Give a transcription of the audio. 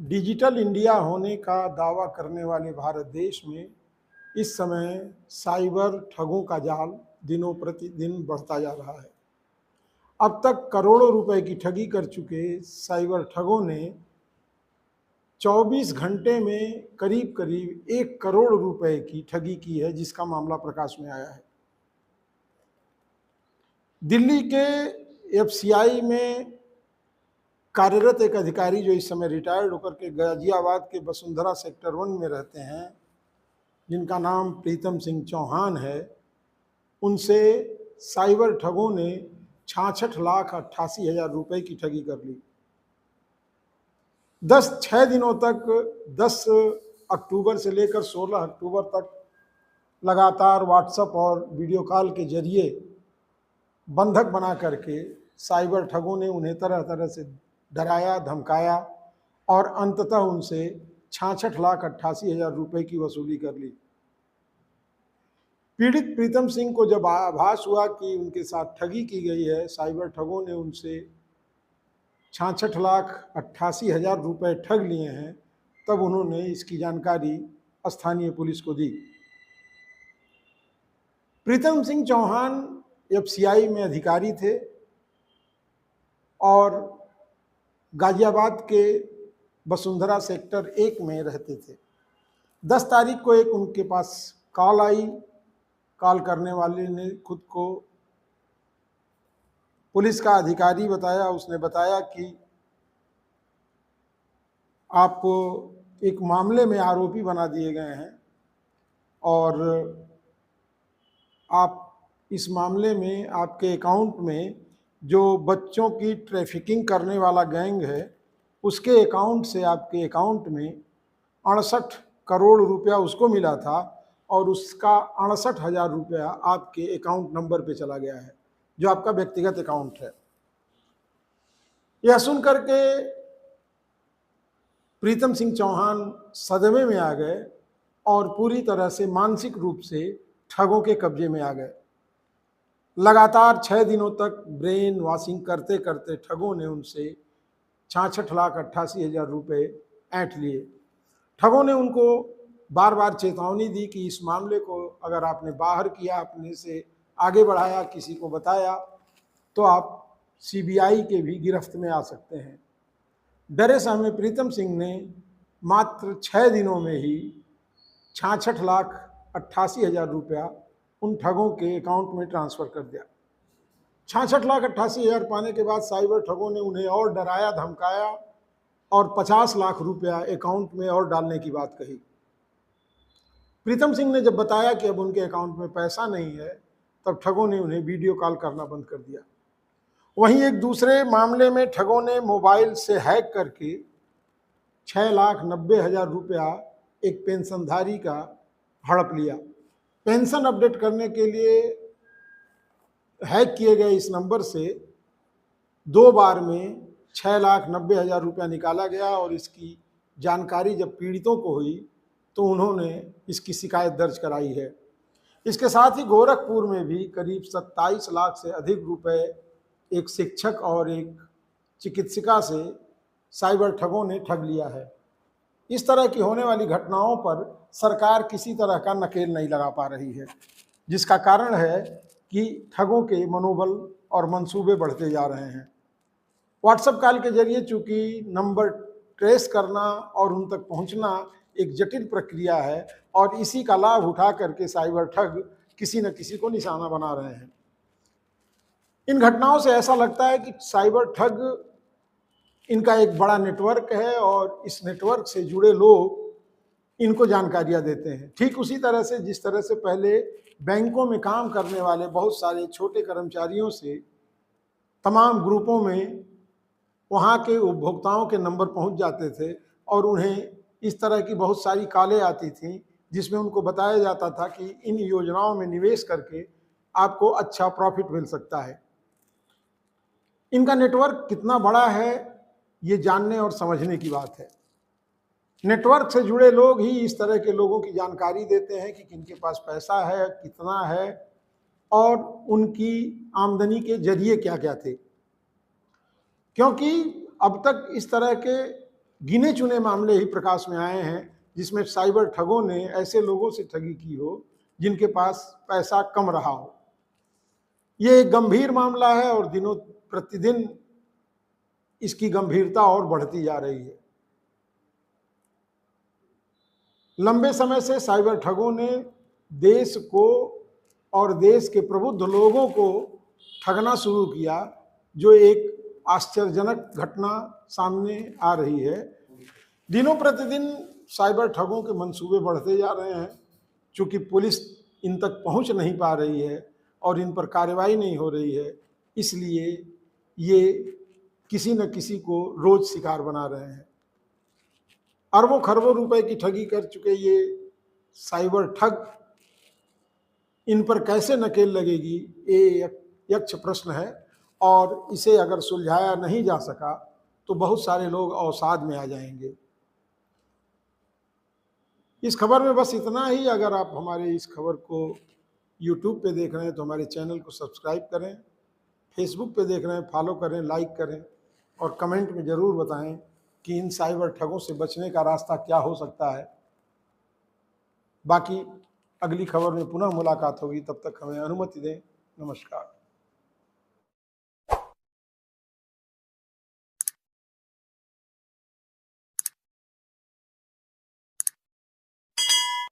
Digital India होने का दावा करने वाले भारत देश में इस समय साइबर ठगों का जाल दिनों प्रतिदिन बढ़ता जा रहा है। अब तक करोड़ों रुपए की ठगी कर चुके साइबर ठगों ने 24 घंटे में करीब करीब 1 करोड़ रुपए की ठगी की है, जिसका मामला प्रकाश में आया है। दिल्ली के एफसीआई में कार्यरत एक अधिकारी जो इस समय रिटायर्ड होकर के गाजियाबाद के वसुंधरा सेक्टर 1 में रहते हैं, जिनका नाम प्रीतम सिंह चौहान है, उनसे साइबर ठगों ने 66,88,000 रुपए की ठगी कर ली। 6 दिनों तक 10 अक्टूबर से लेकर 16 अक्टूबर तक लगातार व्हाट्सएप और वीडियो कॉल के जरिए बंधक बना करके साइबर ठगों ने उन्हें तरह तरह से डराया, धमकाया और अंततः उनसे 66,88,000 रुपए की वसूली कर ली। पीड़ित प्रीतम सिंह को जब आभास हुआ कि उनके साथ ठगी की गई है, साइबर ठगों ने उनसे 66,88,000 रुपए ठग लिए हैं, तब उन्होंने इसकी जानकारी स्थानीय पुलिस को दी। प्रीतम सिंह चौहान एफसीआई में अधिकारी थे और गाजियाबाद के वसुंधरा सेक्टर 1 में रहते थे। 10 तारीख को एक उनके पास कॉल आई। कॉल करने वाले ने खुद को पुलिस का अधिकारी बताया। उसने बताया कि आप एक मामले में आरोपी बना दिए गए हैं और आप इस मामले में आपके अकाउंट में जो बच्चों की ट्रैफिकिंग करने वाला गैंग है, उसके अकाउंट से आपके अकाउंट में 68 करोड़ रुपया उसको मिला था और उसका 68,000 रुपया आपके अकाउंट नंबर पे चला गया है, जो आपका व्यक्तिगत अकाउंट है। यह सुनकर के प्रीतम सिंह चौहान सदमे में आ गए और पूरी तरह से मानसिक रूप से ठगों के कब्जे में आ गए। लगातार 6 दिनों तक ब्रेन वॉशिंग करते करते ठगों ने उनसे 66,88,000 रुपये ऐंठ लिए। ठगों ने उनको बार बार चेतावनी दी कि इस मामले को अगर आपने बाहर किया, अपने से आगे बढ़ाया, किसी को बताया, तो आप सीबीआई के भी गिरफ्त में आ सकते हैं। डरे सहमे प्रीतम सिंह ने मात्र 6 दिनों में ही 66,88,000 रुपया उन ठगों के अकाउंट में ट्रांसफ़र कर दिया। 66,88,000 पाने के बाद साइबर ठगों ने उन्हें और डराया, धमकाया और 50 लाख रुपया अकाउंट में और डालने की बात कही। प्रीतम सिंह ने जब बताया कि अब उनके अकाउंट में पैसा नहीं है, तब ठगों ने उन्हें वीडियो कॉल करना बंद कर दिया। वहीं एक दूसरे मामले में ठगों ने मोबाइल से हैक करके 6,90,000 रुपया एक पेंशनधारी का हड़प लिया। पेंशन अपडेट करने के लिए हैक किए गए इस नंबर से 2 बार में 6,90,000 रुपया निकाला गया और इसकी जानकारी जब पीड़ितों को हुई तो उन्होंने इसकी शिकायत दर्ज कराई है। इसके साथ ही गोरखपुर में भी करीब 27 लाख से अधिक रुपए एक शिक्षक और एक चिकित्सिका से साइबर ठगों ने ठग लिया है। इस तरह की होने वाली घटनाओं पर सरकार किसी तरह का नकेल नहीं लगा पा रही है, जिसका कारण है कि ठगों के मनोबल और मंसूबे बढ़ते जा रहे हैं। व्हाट्सएप कॉल के जरिए चूंकि नंबर ट्रेस करना और उन तक पहुंचना एक जटिल प्रक्रिया है और इसी का लाभ उठा करके साइबर ठग किसी न किसी को निशाना बना रहे हैं। इन घटनाओं से ऐसा लगता है कि साइबर ठग इनका एक बड़ा नेटवर्क है और इस नेटवर्क से जुड़े लोग इनको जानकारियां देते हैं। ठीक उसी तरह से जिस तरह से पहले बैंकों में काम करने वाले बहुत सारे छोटे कर्मचारियों से तमाम ग्रुपों में वहाँ के उपभोक्ताओं के नंबर पहुँच जाते थे और उन्हें इस तरह की बहुत सारी कॉलें आती थीं, जिसमें उनको बताया जाता था कि इन योजनाओं में निवेश करके आपको अच्छा प्रॉफिट मिल सकता है। इनका नेटवर्क कितना बड़ा है, ये जानने और समझने की बात है। नेटवर्क से जुड़े लोग ही इस तरह के लोगों की जानकारी देते हैं कि किनके पास पैसा है, कितना है और उनकी आमदनी के जरिए क्या क्या थे। क्योंकि अब तक इस तरह के गिने चुने मामले ही प्रकाश में आए हैं जिसमें साइबर ठगों ने ऐसे लोगों से ठगी की हो जिनके पास पैसा कम रहा हो। ये एक गंभीर मामला है और दिनों प्रतिदिन इसकी गंभीरता और बढ़ती जा रही है। लंबे समय से साइबर ठगों ने देश को और देश के प्रबुद्ध लोगों को ठगना शुरू किया, जो एक आश्चर्यजनक घटना सामने आ रही है। दिनों प्रतिदिन साइबर ठगों के मंसूबे बढ़ते जा रहे हैं। चूंकि पुलिस इन तक पहुंच नहीं पा रही है और इन पर कार्रवाई नहीं हो रही है, इसलिए ये किसी न किसी को रोज शिकार बना रहे हैं। अरबों खरबों रुपए की ठगी कर चुके ये साइबर ठग, इन पर कैसे नकेल लगेगी, ये यक्ष प्रश्न है और इसे अगर सुलझाया नहीं जा सका तो बहुत सारे लोग अवसाद में आ जाएंगे। इस खबर में बस इतना ही। अगर आप हमारे इस खबर को YouTube पे देख रहे हैं तो हमारे चैनल को सब्सक्राइब करें, फेसबुक पे देख रहे हैं फॉलो करें, लाइक करें और कमेंट में ज़रूर बताएं कि इन साइबर ठगों से बचने का रास्ता क्या हो सकता है। बाकी अगली खबर में पुनः मुलाकात होगी, तब तक हमें अनुमति दें। नमस्कार।